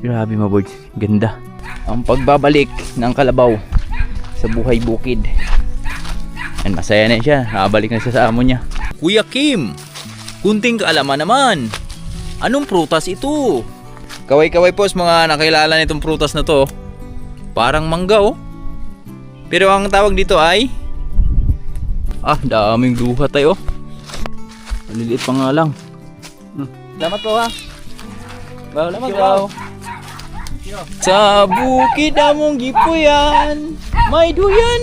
Grabe mga birds, ganda. Ang pagbabalik ng kalabaw sa buhay bukid. And masaya na siya, nakabalik na siya sa amo niya. Kuya Kim, kunting kaalaman naman. Anong prutas ito? Kaway-kaway po sa mga nakilala nitong prutas na to. Parang mangga oh. Pero ang tawag dito ay daming duha tayo. Maliliit pa nga lang. Salamat po ha. Salamat po. Sa bukid among gipuyan, may duyan.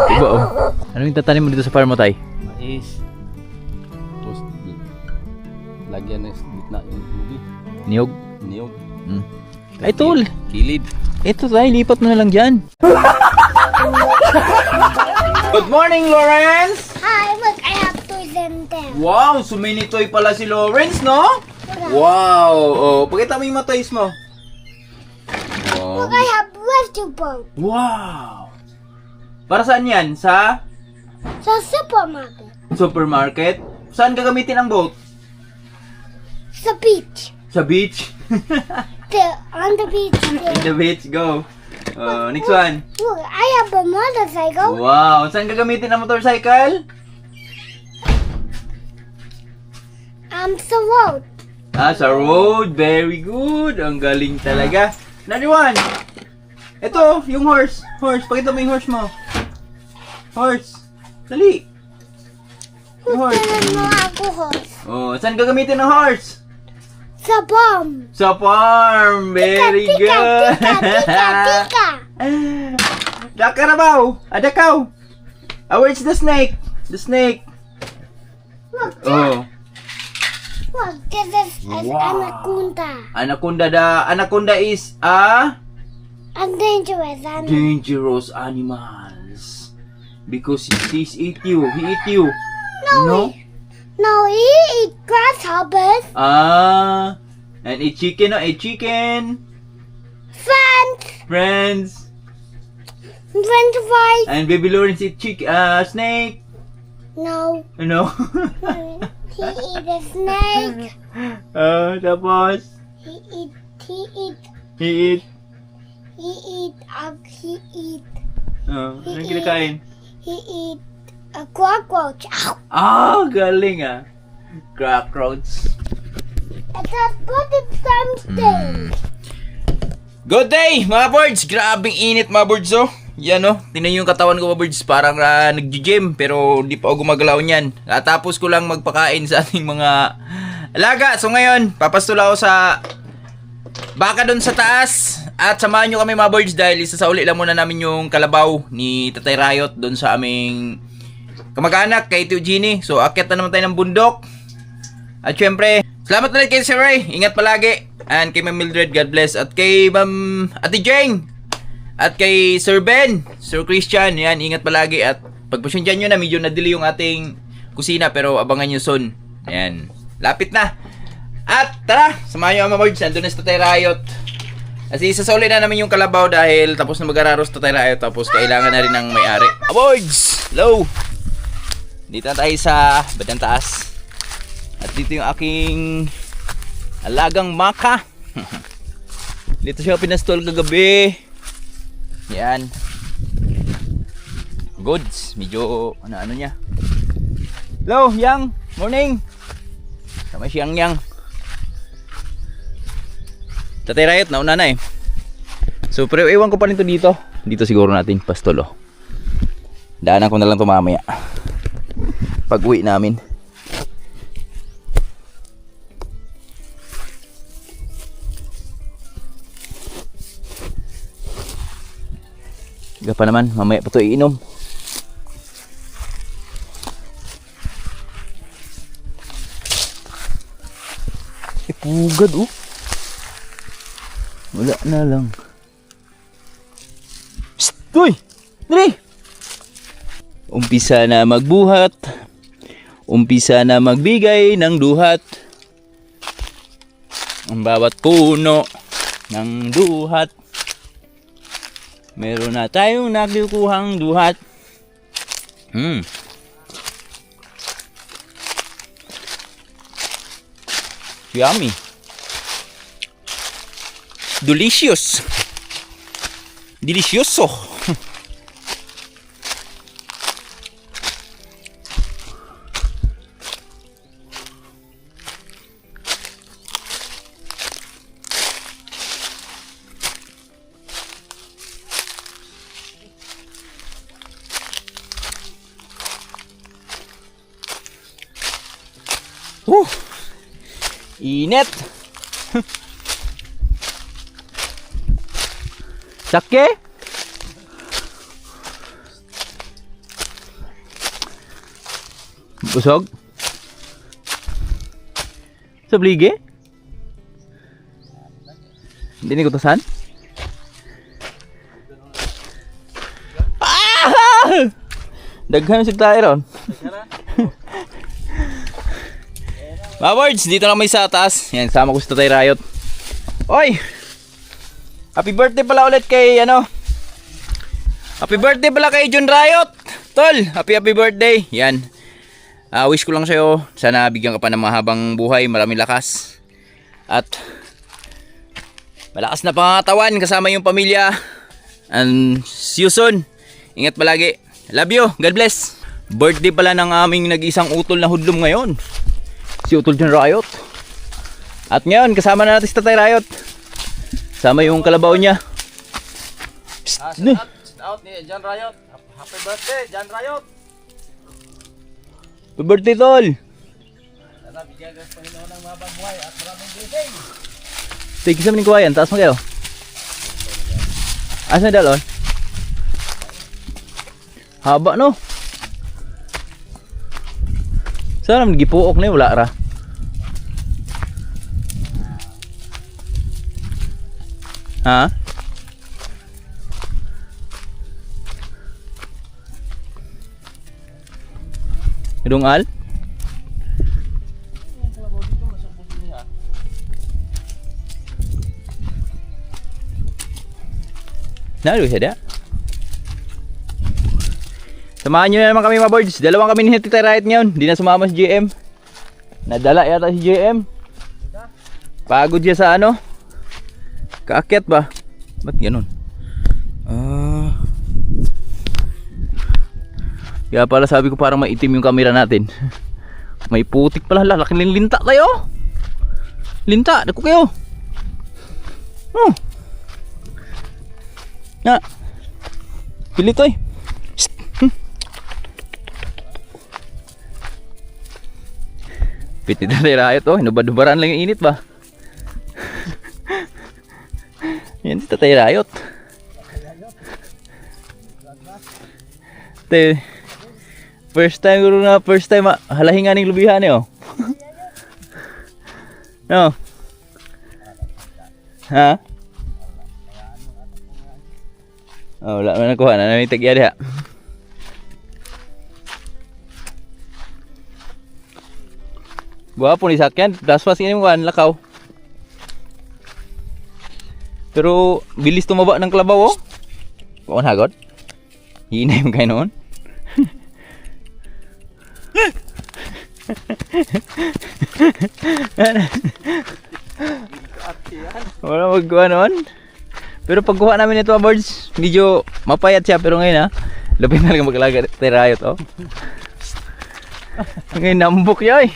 Diba oh? Anong tatanim mo dito sa farm mo tay? Mais. Tapos lagyan ng gitna yung lubi. Niyog? Niyog. Ay tol, Kilid. ito tayo, lipat mo na lang dyan. Good morning, Lawrence! Hi, look, I have toys in there. Wow, so many toy pala si Lawrence, no? Wow! Oh, pakita mo yung mga toys mo. Look, I have rescue boat. Wow! Para saan yan? Sa Sa supermarket. supermarket? Saan gagamitin ang boat? Sa beach. Sa beach? On the beach. In the beach, go. Next one. Look, I have a motorcycle. Wow! Saan gagamitin ang motorcycle? Sa road. Sa road. Very good. Ang galing talaga. Another one. Ito, yung horse. Horse. Pakita mo yung horse mo. Horse. Dali. Yung horse. Ganun mo ako, horse. Oh, saan gagamitin ng horse? Sa bomb. Sa farm. Very good. Tika. Da Carabao. Adakaw. Where's the snake? The snake. Look, Oh. look, this is anaconda. Anaconda is a I'm dangerous. dangerous animals because he eat you. He eat you. No? No, he eat grasshoppers. And eat chicken. No, eat chicken. Friends. French fries. And baby Lawrence eat snake. No, No. he eat a snake. Tapos He he eat. Anong kinakain? He eat a cockroach. Ow! Galing cockroach. It has put it something. Good day, mga birds! Grabing init, mga birds, oh. Yan, oh. Tingnan yung katawan ko, mga birds. Parang nag-gym, pero di pa ako gumagalaw niyan. Natapos ko lang magpakain sa ating mga alaga. So ngayon, papastula ako sa baka doon sa taas. At samahan nyo kami, mga birds, dahil isasauli lang muna namin yung kalabaw ni Tatay Riot doon sa aming kamag-anak kay Tio Genie. So, akyat na naman tayo ng bundok. At syempre, salamat ulit kay Sir Ray. Ingat palagi. And kay Ma'am Mildred, God bless. At kay Ma'am Ate Jeng. At kay Sir Ben, Sir Christian. Yan, ingat palagi. At pagpasyensyahan nyo na, medyo nadili yung ating kusina. Pero abangan nyo soon. Ayan, lapit na. At tara, samahan nyo ang mga birds. Nandun na sa Tatay Riot. Kasi isasauli na namin yung kalabaw dahil tapos na mag-araros Tatay Riot. Tapos kailangan na rin ng may-ari. Birds! Hello! Dito na tayo sa bandang taas. At dito yung aking alagang maka. Dito siya pinastol kagabi. Yan. Goods. Medyo ano niya. Hello, Yang. Morning. Sama si Yang. Tatay Riot, nauna na eh. So, pero iwan ko pa rin to dito. Dito siguro natin pastolo. Daanan ko na lang to mamaya. Pag uwi namin. Higa pa naman, mamaya pa to iinom. Pugad oh. Wala na lang. Psst! Uy! Dali! Umpisa na magbuhat. Umpisa na magbigay ng duhat. Ang bawat puno ng duhat. Meron na tayong nakukuhang duhat. Yummy. Delicious. Delicioso. Init. Sake? Busog? Sa blige? Hindi ni kutasan? Ah! Daghan si tayo ron. Mga birds, dito na may sa taas. Yan, sama ko si Tatay Riot. Oy! Happy birthday pala ulit kay Happy birthday pala kay John Riot. Tol, happy birthday. Yan. Wish ko lang sa'yo, sana bigyan ka pa ng mahabang buhay, maraming lakas. At malakas na pangatawan kasama yung pamilya. And see you soon. Ingat palagi. Love you. God bless. Birthday pala ng aming nag-isang utol na hudlom ngayon. Si Utol John Riot. At ngayon, kasama na natin si Tatay Riot. Sama yung kalabaw niya. Shout out ni John Riot. Happy birthday, John Riot. Happy birthday, Tol. Sana bigyan ka ng Panginoon ng mahabang buhay at maraming blessing. Sige sa maning kuwayan. Taas mo kayo. Asa na dalon? Haba, no? Saan naman gipuok na yun? Wala ra. Ha? Idungal? Nalu siya da. Samahan nyo na naman kami mga birds. Dalawang kami ni Tatay Riot ngayon. Hindi na sumama si JM. Nadala yata si JM. Pagod siya sa ano. Kaakyat ba? Ba't ganun? Kaya pala sabi ko parang maitim yung camera natin. May putik pala. Lalaking linta tayo. Linta. Dako kayo. Oh. Na. Pili to eh. Piti na Riot oh. Hinubad-hubaran lang yung init ba? Yan si Tatay Riot. First time halahingan ng lubihan eh oh. No. Ha? Oh, wala man nakuha na namin tagya diha. Gwapo ni sakyan, daswas ini mo lakaw. Pero bilis tumaba ng kalabaw oh. Kuan hagod. Hinay mo kay noon. Wala magkuha noon. Pero pagkuha namin ito birds, medyo mapayat siya pero ngayon ha. Lapit na lang maglaga Tatay Riot oh. Ngayon nambok siya eh.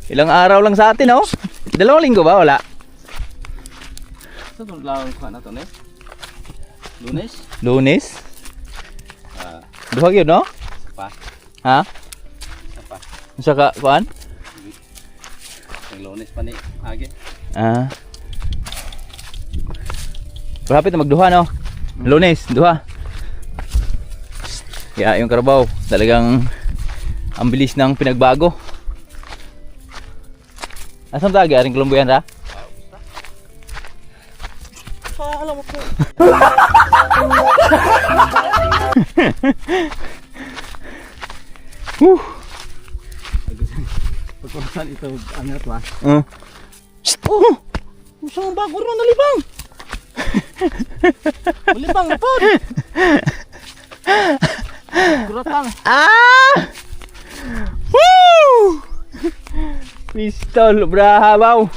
Ilang araw lang sa atin oh. 2 linggo ba? Wala. Sa itong lawang kuha na ito ne? Lunes? Lunes? Duhag yun no? Sapa. Ha? Sapa. Saka kuan? Yung Lunes pa ni Age. Malapit na magduha no? Lunes, duha. Kaya yung karabaw, talagang ang bilis ng pinagbago. Asam tagi aring kelumbuyan ra? Alam mo ko. Pagkawasan ito ano to ah. Oh! Usang bago ron nalibang. Malibang na po. Kuratang. Ah! Woo! Pistol, braha, baw.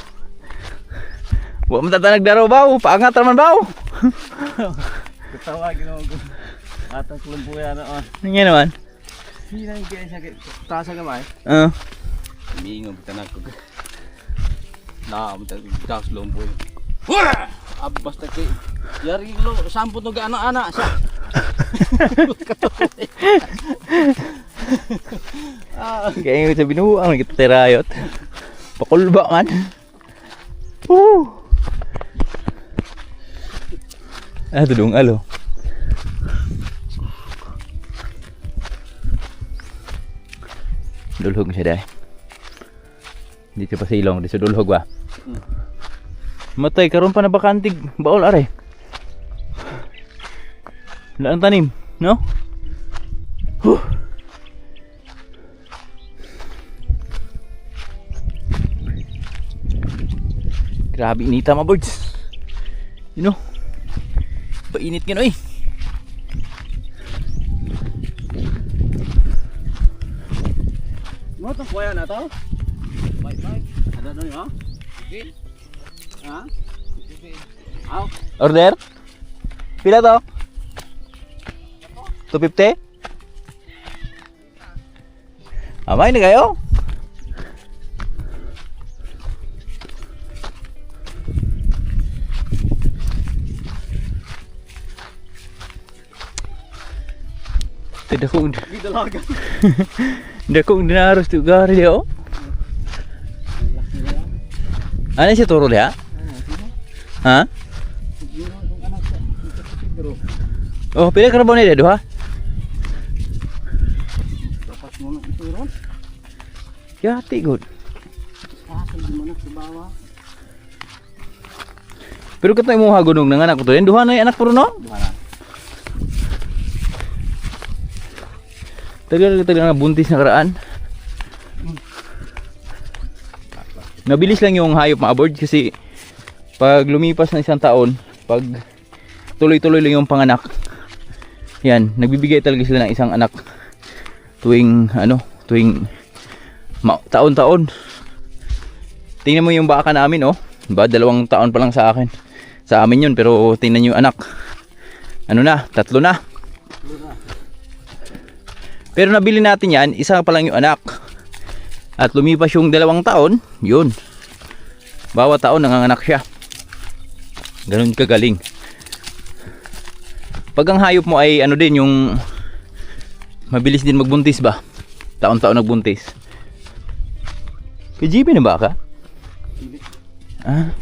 Huwag matatanag daro, baw. Paangat naman, baw. Katawagin ako ko. Atang klumpo yan o. Nangyay naman. Sila yung kaya siya taas sa gamay. Mingo tanag ko. Na, taas lumpo yun. Abas na kay. Yari lo, sampo to ga anak-anak siya. Kaya yung sabi nung ang kita terayot. Pakulba man. Woo! Tudong alo. Dulhog siya dahil. Hindi siya pa silong, di siya dulhog ba? Matay, karoon pa na bakantig baol are. Wala ang tanim, no? Grabe inita mga birds. You know? Painit nga no eh. Mo to kuya na to? Bye. Ada doon ha? Okay. Ha? Aw. Order? Pila to? 250? Amay na kayo? Tidak kong Gidalagan. tidak kong dinaros tu gari dia. Oh. Ano siya turo dia? Ha? Oh, pila karabaw ni dia duha? Dapat mo na ituron. Yati good. Asal di mana sa bawah. Pero katong imong hagunong nang anak ko to, yan duha na yung anak puro no? Mana? Tagal na buntis na karaan. Nabilis lang yung hayop mga board kasi pag lumipas na isang taon, pag tuloy-tuloy lang yung panganak, yan, nagbibigay talaga sila ng isang anak tuwing taon-taon. Tingnan mo yung baka namin oh, ba 2 taon pa lang sa akin. Sa amin yun, pero tingnan yung anak. Ano na, 3 na. Pero nabili natin yan, isa pa lang yung anak. At lumipas yung 2 taon, yun. Bawat taon nanganganak siya. Ganun kagaling. Pag ang hayop mo ay ano din, yung mabilis din magbuntis ba? Taon-taon nagbuntis. PGB na ba ka? Ah.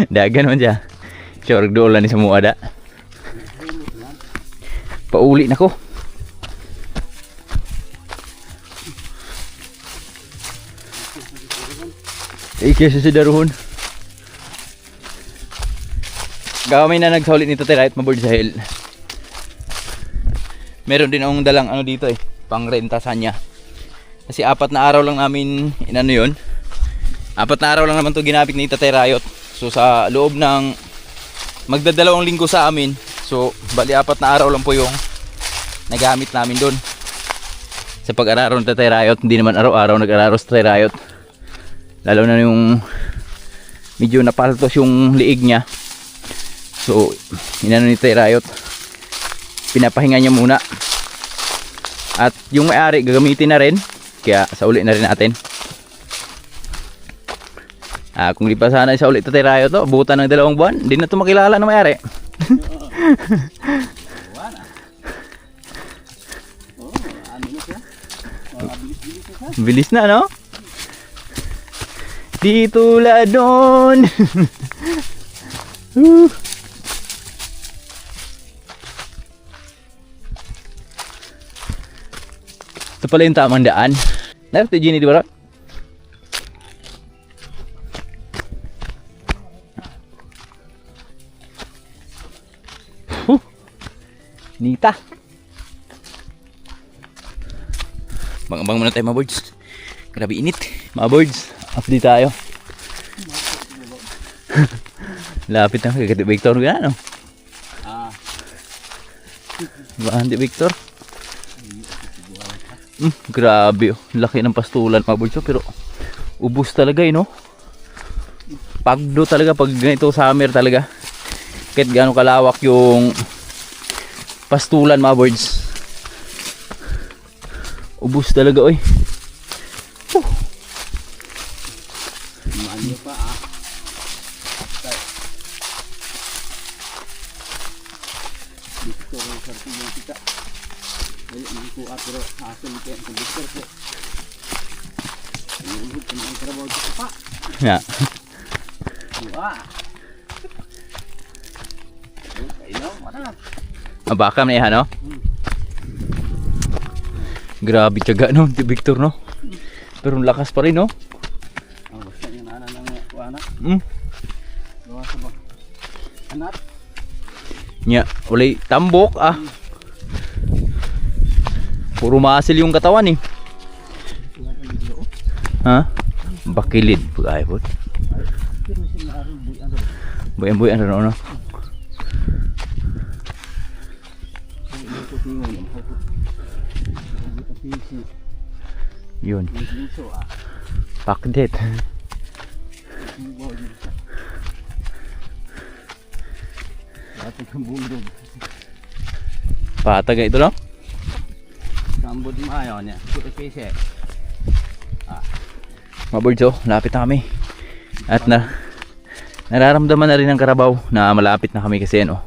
Dagan man siya. Sure, doon ni sa mua da. Pauli na ko. Kesa sa daruhon. Gamay na nagsaulit nito tayo kahit maboard sa hill. Meron din akong dalang ano dito eh, pang renta sa niya. Kasi 4 na araw lang namin inano yun. 4 na araw lang naman to ginamit ni Tatay Rayot. So sa loob ng magdadalawang linggo sa amin, so bali 4 na araw lang po yung nagamit namin doon. Sa pag-araro ng Tatay Rayot, hindi naman araw-araw nag-araro sa Tatay Rayot. Lalo na yung medyo napaltos yung liig niya. So inano ni Tatay Rayot, pinapahinga niya muna. At yung may-ari gagamitin na rin, kaya sa uli na rin natin. Kung di pa sana sa ulit Tatay Rayot to, buta ng 2 buwan, hindi na ito makilala ng may-ari. Bilis na, no? Di tulad nun. Ito pala yung tamang daan. Narito Gini, di ba? Nita. Bang-bang muna tayo mga birds. Grabe init. Mga birds, update tayo. Lapit na kay Victor gano. Ah, Ba, Victor? Grabe, oh. Laki ng pastulan mga bulso, pero ubos talaga no. Pagdo talaga pag ganito summer talaga. Kahit gaano kalawak yung pastulan mga birds. Ubos talaga oy. manyo pa ah. Victor yung sarti yung kita. Ay, nangko pero hasil kaya sa Victor po. Inuhod ka na ang trabaho dito pa. Yeah. Wah. Ilaw, mana? Abaka na yan, no? Grabe tiyaga no, ti Victor no. Pero ang lakas pa rin no. Ang basta yung anak ng anak. Gawa sa ba? Anak? Nya, walay tambok ah. Puro muscle yung katawan eh. Ha? Bakilid pag po. Buyan ano no. Yun. Pakdet. Pataga ito no? Sambod mo ayaw niya. Ito pese. Mga birds oh, lapit na kami. At nararamdaman na rin ng karabaw na malapit na kami kasi ano.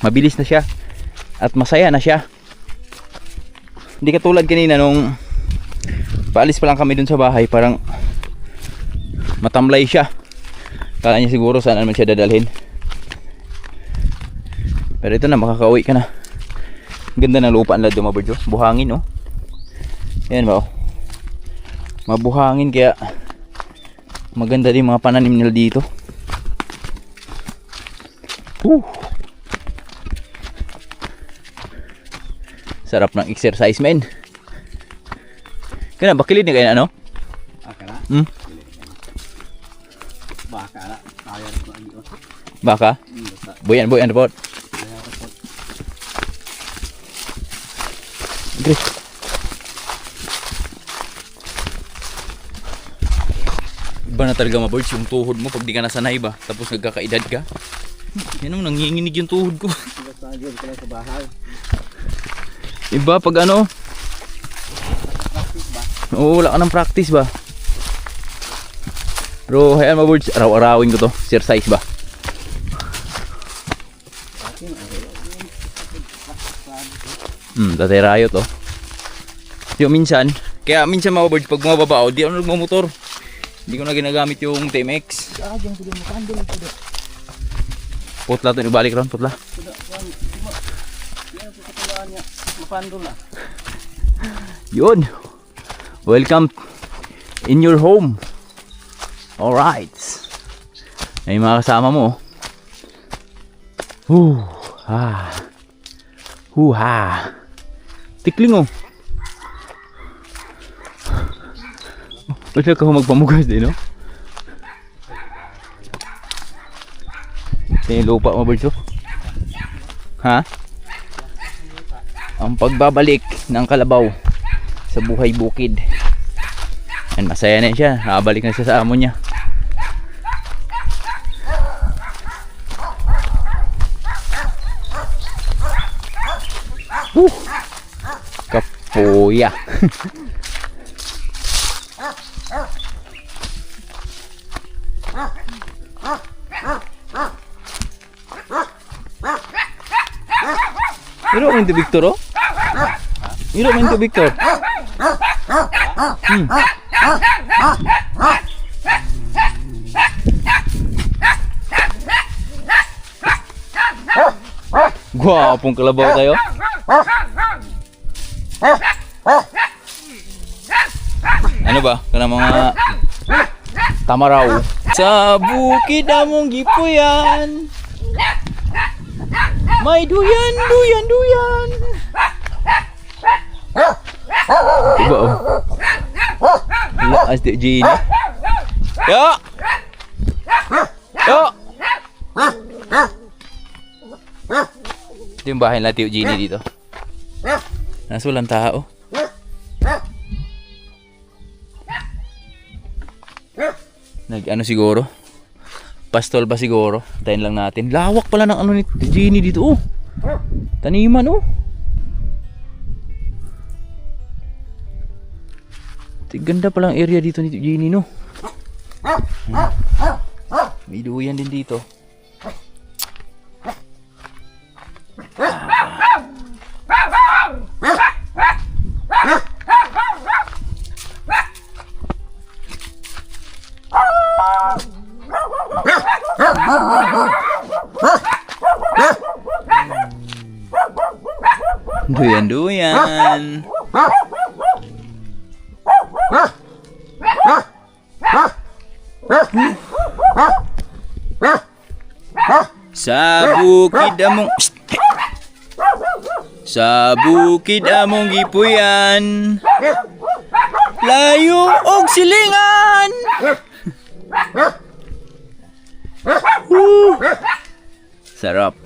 Mabilis na siya. At masaya na siya. Hindi katulad kanina nung paalis pa lang kami dun sa bahay, parang matamlay siya. Kala niya siguro saan naman siya dadalhin. Pero ito na, makakauwi ka na. Ganda ng lupa nila mga birds. Buhangin oh. Ayan ba oh. Mabuhangin kaya maganda din mga pananim nila dito. Sarap ng exercise men. Kaya bakilid ni kaya ano? Akala? Baka na. Kaya ko ang iyo. Baka? Buyan ano po? Great. Iba na talaga mga birds yung tuhod mo pag di ka nasanay ba? Tapos nagkakaedad ka. Yan ang nanginginig yung tuhod ko. Sagad ka lang sa bahay. Iba pag ano? Oo, wala ka ng practice ba? Pero hayaan mga birds, araw-arawin ko to. Exercise ba? Tatay rayo to. Yung minsan, kaya minsan mga birds pag mababa di ako nagmamotor. Hindi ko na ginagamit yung TMX. Putla to, ibalik ron, putla. Yun. Welcome in your home. Alright. Ay mga kasama mo. Tikling oh. Ba't ka magpamugas din no? Ito yung lupa mo birds oh. Ha? Ang pagbabalik ng kalabaw sa buhay bukid. Yan, masaya na siya. Nakabalik na siya sa amo niya. Kapuya. Iro man to Victor oh. Iro man to Victor. Gwapong kalabaw tayo. Ano ba? Kana mga tamaraw. Sa bukid among gipuyan. May duyan. Diba oh? Lakas di Gina. Ya! Ito yung bahay nila Tio Genie dito. Nasa walang tao. Ano siguro? Pastol pa siguro. Tayin lang natin. Lawak pala ng ano ni Tio Genie dito. Oh. Taniman oh. Ganda palang area dito ni Tio Genie no. May duyan din dito. Duyan-duyan. Sa bukid among Sa bukid among gipuyan, layo og silingan. Sarap.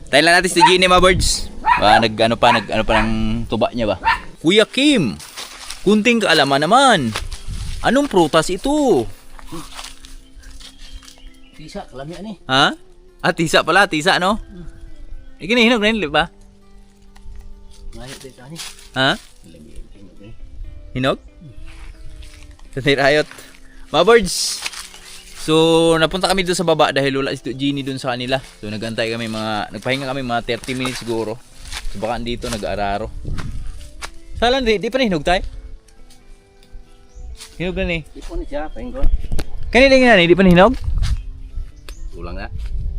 Tayo lang natin si Genie mga birds. Nag-ano pa ng tuba niya ba? Kuya Kim, kunting kaalaman naman. Anong prutas ito? Tisa, kalami ani. Ha? Tisa pala, tisa no? Hinog na yun, ba? Ngayon dito ani. Ha? Hinog? Tanirayot. Mga birds, so napunta kami doon sa baba dahil wala si Genie doon sa kanila. So nagantay kami nagpahinga kami mga 30 minutes siguro. So baka dito nag-aararo. Salan di pa hinog tayo? Hinog na ni. Di po ni siya, pahingo. Kanina nga ni, di pa hinog? Ulang na.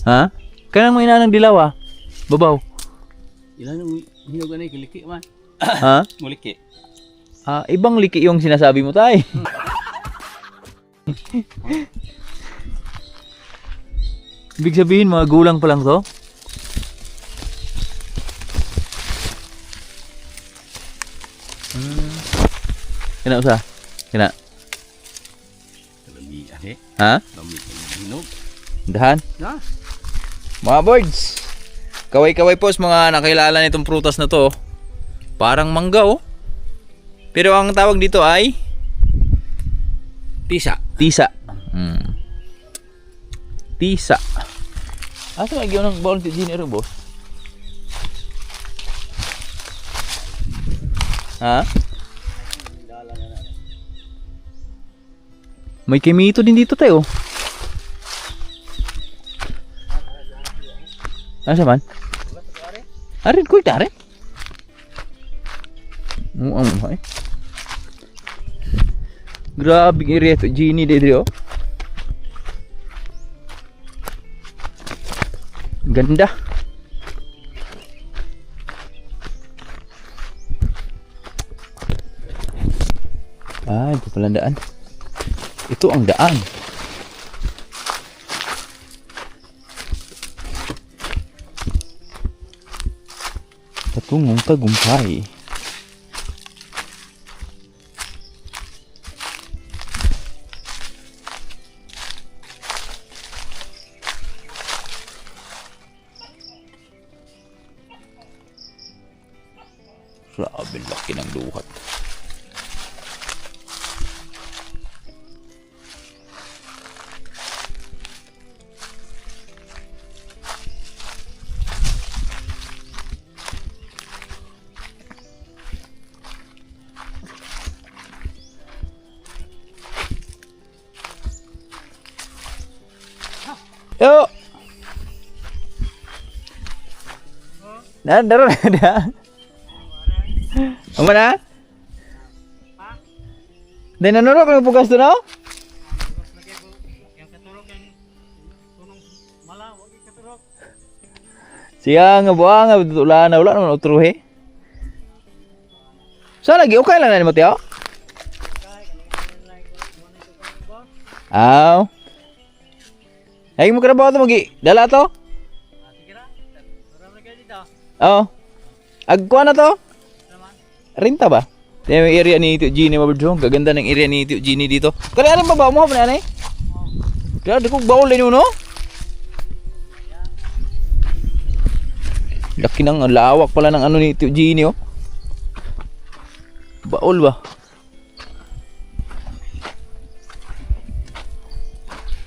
Ha? Kanang may inanang dilaw ah. Babaw. Ilan yung hinog ani kiliki man. Ha? Muliki. Ibang liki yung sinasabi mo tay. Ibig sabihin mga gulang pa lang to? Kena usa? Kena? Kalami ani. Ha? Kalami hinog. Dahan? Na. Mga birds, kaway-kaway po sa mga nakilala nitong prutas na to. Parang mangga oh. Pero ang tawag dito ay Tisa. tisa. Tisa. Asa lagi ng baon ti Genie ro boss? Ha? May kimito din dito tayo. Asa man? Arin ko ita rin. Ay. Grabe ang area to Genie dito. Ganda. Ito pala ang daan. Ito ang daan. Patungong tagumpay. Grabe laki ng luhat. Yo. Daro na. Amo na? Dahil nanurok ng pugas doon ako? Siya nga buha nga, wala naman utruhe. Saan lagi? Okay lang na ni Mateo? Aw. Ay mo karabaw ito magi. Dala to? Oo. Agkuha na to? Renta ba? Yung area ni Tio Genie mabudyo. Gaganda ng area ni Tio Genie dito. Kaya alam ba mo? Pananay? Kaya di ko baul din no? Laki ng lawak pala ng ano ni Tio Gini oh. Baol ba?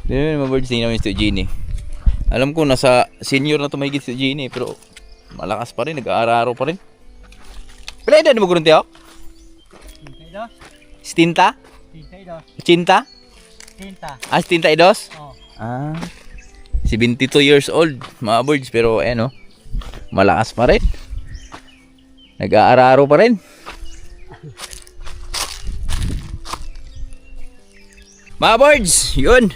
Hindi naman birds din namin si Tio Gini. Alam ko nasa senior na tumahigit si Tio Gini pero malakas pa rin, nag-aararo pa rin. Pila edad mo gurun Tio? 70? 80? 30. Ah, 72? Oh. Ah, 72 years old mga birds pero ayan oh, malakas pa rin, nag-aararo pa rin. Mga birds, yun,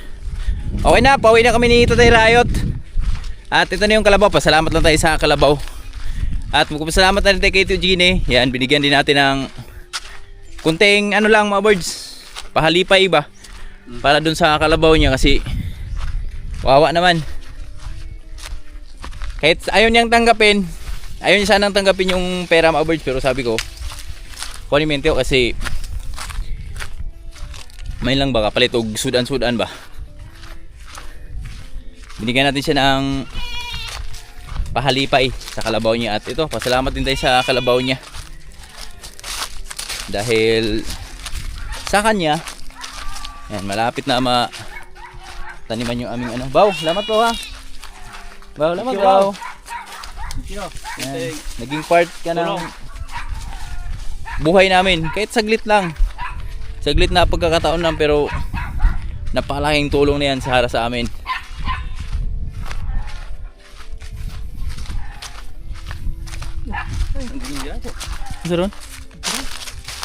okay na, pauwi na kami ni Tatay Riot. At ito na yung kalabaw, pasalamat lang tayo sa kalabaw. At magpapasalamat na rin tayo kay Tio Gini. Yan, binigyan din natin ng kunting ano lang mga birds, pahalipay ba para dun sa kalabaw niya kasi wawa naman. Kahit ayaw niyang tanggapin, ayaw niya sanang tanggapin yung pera mga birds, pero sabi ko kunin mo yun kasi may lang baka palit og sudan-sudan ba. Binigyan natin siya ng pahalipay sa kalabaw niya at ito, pasalamat din tayo sa kalabaw niya dahil sa kanya yan, malapit na taniman yung aming ano. Baw, salamat po ha. Baw, salamat baw. Yan, naging part ka ng buhay namin. Kahit saglit lang. Saglit na pagkakataon lang pero napakalaking tulong na yan sa amin. Ano ron?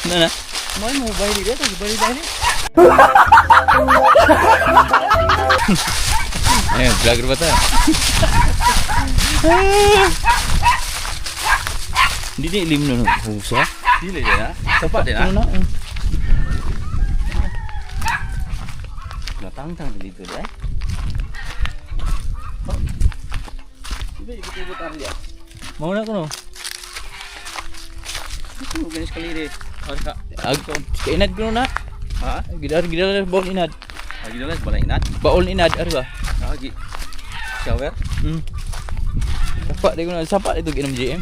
Ano na? May mo balik dito, balik. Ayun, vlogger ba tayo? Hindi na ilim na husa. Dili din ha. Sapat din ha. Ano na? Natangtang dito deh. Hindi ikut-ikut area. Mau na ko no? Ito ganis kali deh. Arka. Kainad ko na. Ha? Gidar baol inad. Lagi dalas balay inat. Baol inad ari ba? Lagi. Shower. Sapa di ko na sapa ito ginom GM.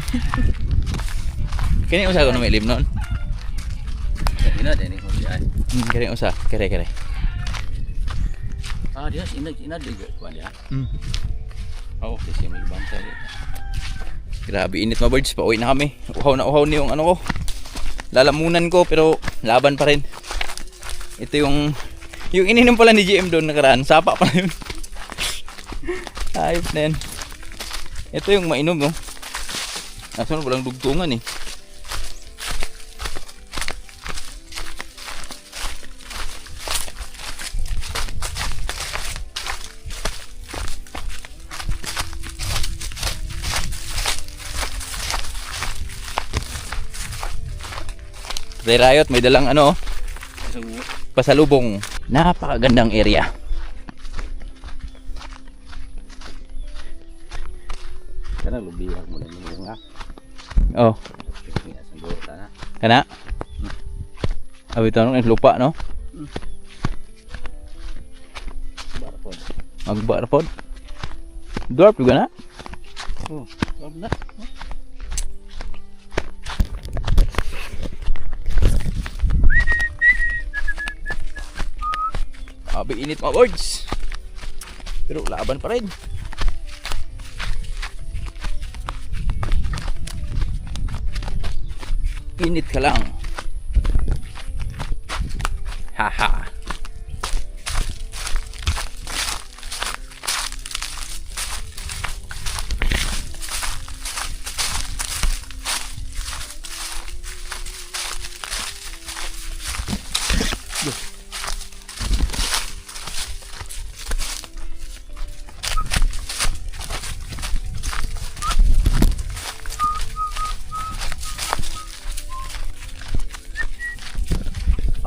Kani usa ko na may ilim noon. Inat ini kung diay. Kani usa, kere. Ah dia inat juga kuan dia. Oh, Kasi may bantay. grabe init mga birds, pauwi na kami. Uhaw na yung ano ko. Lalamunan ko pero laban pa rin. Ito yung ininom pala ni GM doon nakaraan, sapa pa na yun. Ayos na yan. Ito yung mainom no. Asan walang dugtungan eh. Tatay Riot may dalang ano, pasalubong. Napakagandang area. Kana lubihan mo lang yung nga. Oh, Siguro na. kana? Abi tanong ng lupa no? Barpod. Magbar pod. Dwarf juga na? Oh, wag na. Abi init mga birds. Pero laban pa rin. Init ka lang. Haha.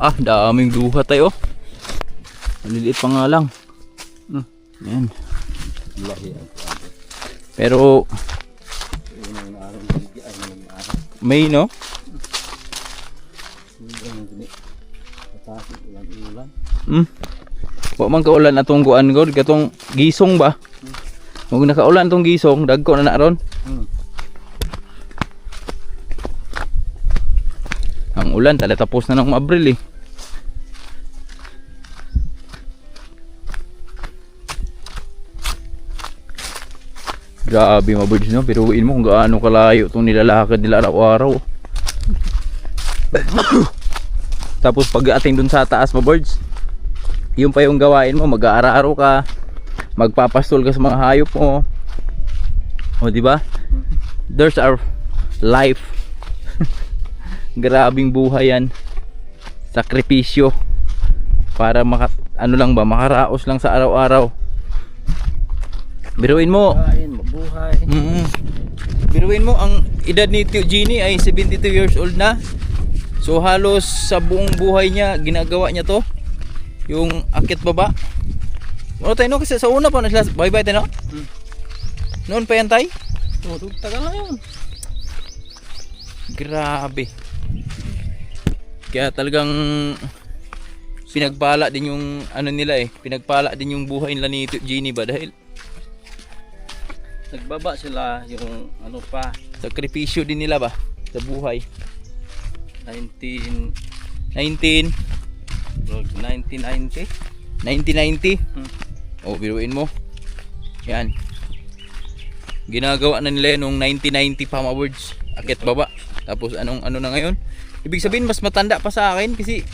Ah, daming duha tayo. Maliliit pa nga lang. Yan. Lahi ang Pero may no? Wa man kaulan atong kuan god, katong gisong ba? Kung nakaulan tong gisong, dagko na ron. ulan, talatapos na ng Abril eh. Grabe mga birds, no? Biruin mo kung gaano kalayo itong nilalakad nila araw-araw. Tapos pag-ating dun sa taas mga birds, yung pa yung gawain mo, mag-aararo ka, magpapastol ka sa mga hayop mo. O di ba? There's our life. Grabing buhay yan. Sakripisyo para makaraos lang sa araw-araw. Biruin mo. Mabuhay. Biruin mo, ang edad ni Tio Genie ay 72 years old na. So halos sa buong buhay niya ginagawa niya to. Yung akit baba. Ano tayo no? Kasi sa una pa bye-bye tayo no? Noon pa yan tayo? Tagal na yun. Grabe. Kaya talagang pinagpala din yung ano nila eh. Pinagpala din yung buhay nila ni Tio Genie ba? Dahil Nagbaba sila yung ano pa. sakripisyo din nila ba sa buhay. 1990. 1990? Oh, biruin mo. Yan. Ginagawa na nila nung 1990 pa mga words. Akit baba. Tapos ano na ngayon? Ibig sabihin mas matanda pa sa akin kasi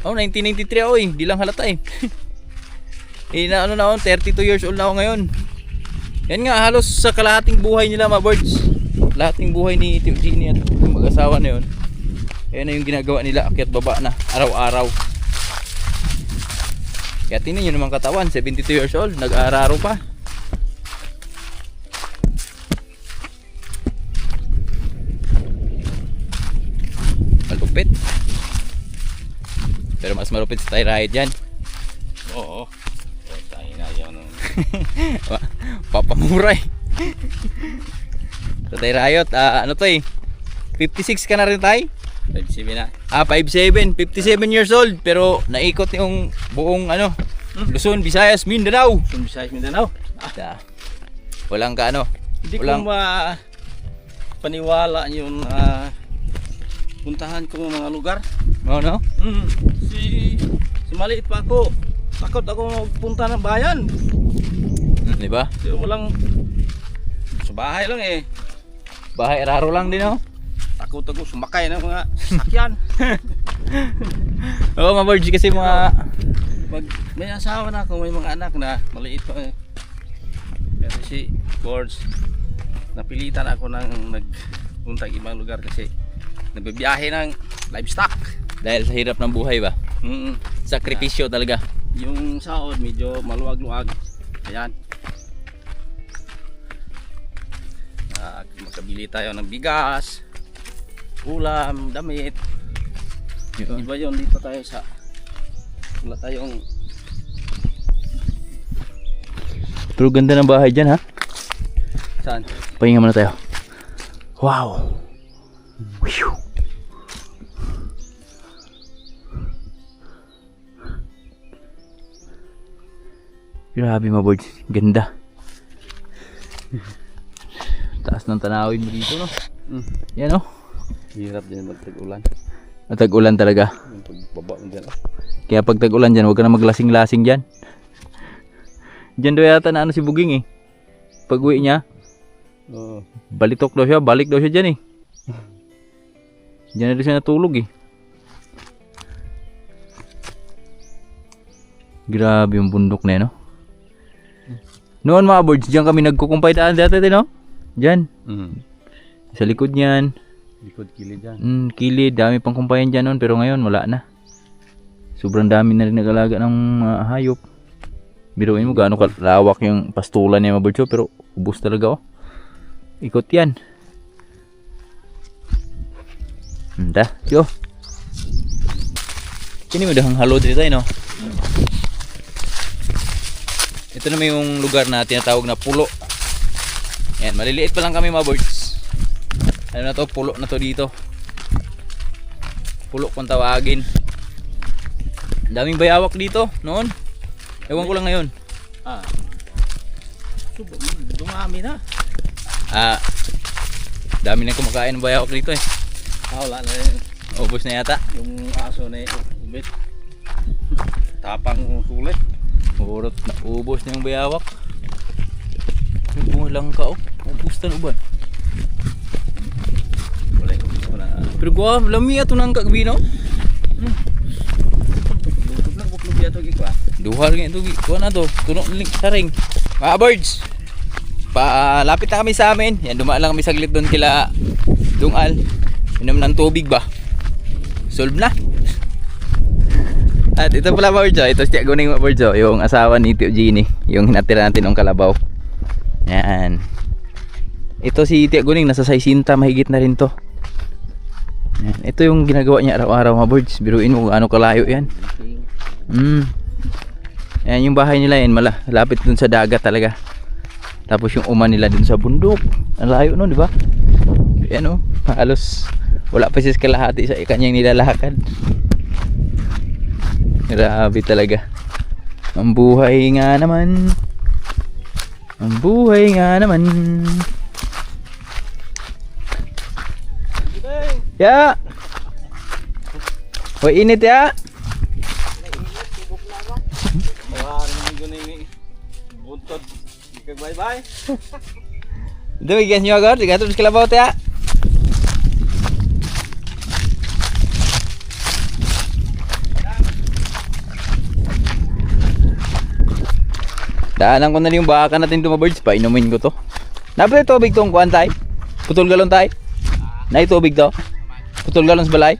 1993 ako eh. Di lang halata eh. Na 32 years old na ako ngayon. Yan nga, halos sa kalahating buhay nila mga birds. Kalahating buhay ni Tio Genie at yung mag-asawa na yun. Yan na yung ginagawa nila, akyat baba na araw-araw. Kaya tingnan nyo naman katawan, 72 years old, nag-aararo pa. Malupit. Pero mas malupit sa Thai Riot yan. Oo. Tayo na yun. Papamuray. Sa Thai Riot, ano to eh 56 ka na rin tayo? 57 na. 57, 57 years old. Pero naikot yung buong Luzon, Visayas, Mindanao. Visayas, Mindanao. Walang ka Hindi ko paniwala yung puntahan ko mga lugar. no? Si maliit pa ako. Takot ako magpunta ng bayan. Di ba? Kasi walang sa bahay lang eh. Bahay raro lang din Takot ako sumakay ng mga sakyan. Oo, mga birds kasi mga Pag may asawa na ako, may mga anak na maliit pa eh. Pero si Gorge, napilitan ako nang nagpunta ng ibang lugar kasi nagbibiyahe ng livestock. dahil sa hirap ng buhay ba? Sakripisyo talaga. Yung sahod medyo maluwag-luwag. Ayan. Makabili tayo ng bigas, ulam, damit. Iba yun dito tayo sa wala tayong. Pero ganda ng bahay dyan ha. Saan? Pahinga muna tayo. Wow. Whew. Grabe mga boys, ganda. Taas ng tanawin mo dito no. Yan no. Hirap din magtag-ulan. Matag-ulan talaga. Yung pagbaba mo dyan. Kaya pag tag-ulan dyan, huwag ka na maglasing-lasing dyan. Dyan daw yata na si Buging eh. Pag uwi niya, balitok daw siya, balik daw siya dyan eh. Dyan na daw siya natulog eh. Grabe yung bundok na yun no. Noon mga birds, dyan kami nagkukumpay daan dati no? Dyan. Sa likod niyan. Likod kilid dyan. Kilid, dami pang kumpayan dyan noon pero ngayon wala na. Sobrang dami na rin nag-alaga ng mga hayop. Biruin mo gaano kalawak yung pastulan niya mga birds pero ubos talaga Ikot yan. Yo. Kini mo dahang halo dito tayo no? Ito naman yung lugar na tinatawag na pulo. Yan, maliliit pa lang kami mga birds. Ano na to, pulo na to dito. Pulo kung tawagin. Ang daming bayawak dito noon. Ewan ko lang ngayon. Dumami na. Dami na kumakain ng bayawak dito eh. Wala na yun. Ubos na yata. Yung aso na ubit. Tapang sulit. Urot na ubos na yung bayawak. Bulang ka oh. Ubos na uban. Wala ko na. Pero gua, lami ato nang kagbino. Lutob lang buklog yato gikwa. Duhar nga ito. Kuha na to. Tunok na link sa ring. Mga birds. Lapit na kami sa amin. Yan, dumaan lang kami saglit doon kila Dungal. Inom ng tubig ba? Solve na. At ito pala mga birds. Ito si Tia Guning mga birds. Yung asawa ni Tio Genie. Yung hinatira natin ng kalabaw. Yan. Ito si Tia Guning. Nasa 60 mahigit na rin to. Yan. Ito yung ginagawa niya araw-araw mga birds. Biruin mo kung ano kalayo yan. Yan yung bahay nila yan, malapit dun sa dagat talaga. Tapos yung uma nila dun sa bundok. Ang layo no, di ba? Yan oh, halos wala pa siya kalahati sa kanyang nilalakad. Grabe talaga. Ang buhay nga naman. Ang buhay nga naman. Ya. Hoy init ya. Buntod. Bye-bye. Ito igas nyo agad, tiga terus kalabaw ya. Daanan ko na yung baka natin ito mga birds, painumin ko to. Napala tubig tong kuhan tay? Putol galon tay? Na tubig to? Putol galon sa balay?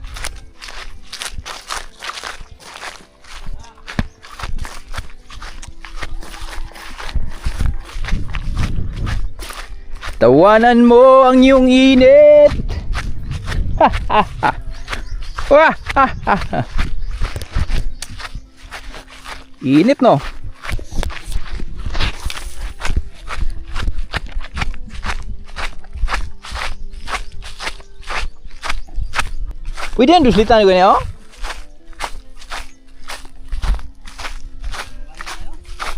Tawanan mo ang iyong init. Ha ha ha. Wah, ha ha ha. Init no. Pwede yan duslitan ko niya oh.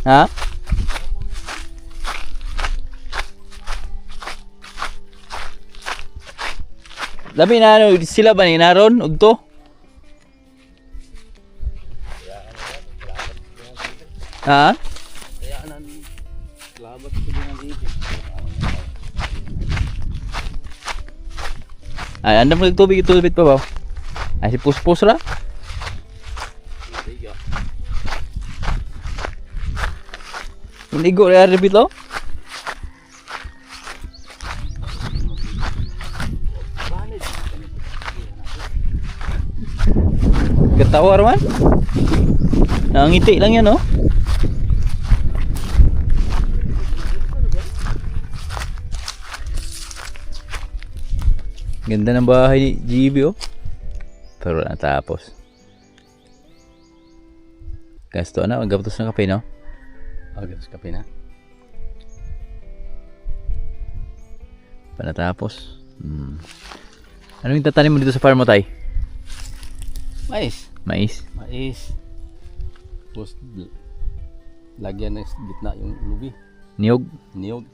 Ha? Labi na ano, sila ba ni naron ugto? Ha? Kaya nan labat ko din dito. Ay, andam nagtubig pa ba? Ay si puspos ra. Hindi go ra rebito. Ketawa man. Nangiti lang yan, no? Ganda ng bahay ni GB, oh. Pero natapos. Gasto na, magkaputos ng kape, no? Agos kape na. Panatapos. Ano yung tatanim mo dito sa farm mo, tay? Mais. Mais. Mais. Tapos lagyan ng gitna yung lubi. Niyog. Niyog.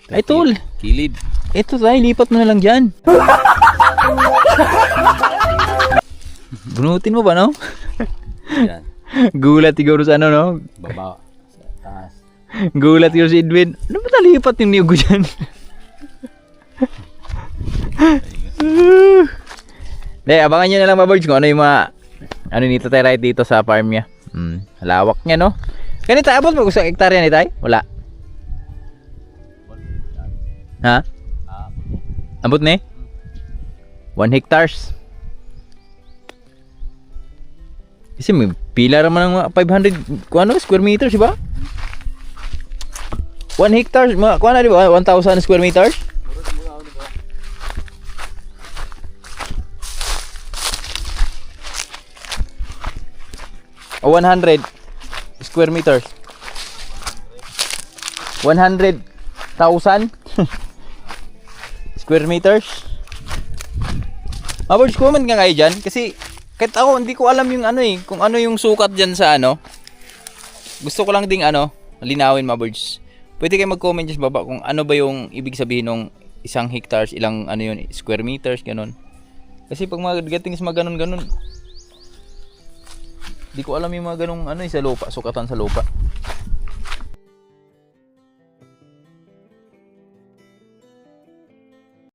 Ay, tol. Kilid. Ito, tay. Lipat mo na lang dyan. Bunutin mo ba, no? Yan. Gulat siguro sa ano, no? Baba. Sa taas. Gulat siguro si Edwin. Ano ba talipat yung niyog ko dyan? De, abangan nyo na lang mga birds kung ano yung mga ano nito tayo right dito sa farm niya. Lawak niya, no? Ganito, abot mo kung sa hektarya ni tay? Wala. Ha? Abot ni? 1 hectares. Kasi may pila naman ng mga 500 kung ano, square meters, diba? 1 hectares, mga kung ano, diba? 1,000 square meters? O 100 square meters. 100,000 square meters. Birds, comment nga kayo dyan kasi kahit ako hindi ko alam yung ano eh, kung ano yung sukat dyan sa ano. Gusto ko lang ding ano, linawin mga birds. Pwede kayo mag-comment dyan sa baba kung ano ba yung ibig sabihin ng 1 hectares, ilang ano yun, square meters, ganun. Kasi pag mga dating is mga ganun-ganun. Di ko alam yung mga ganung ano sa lupa, sukatan sa lupa.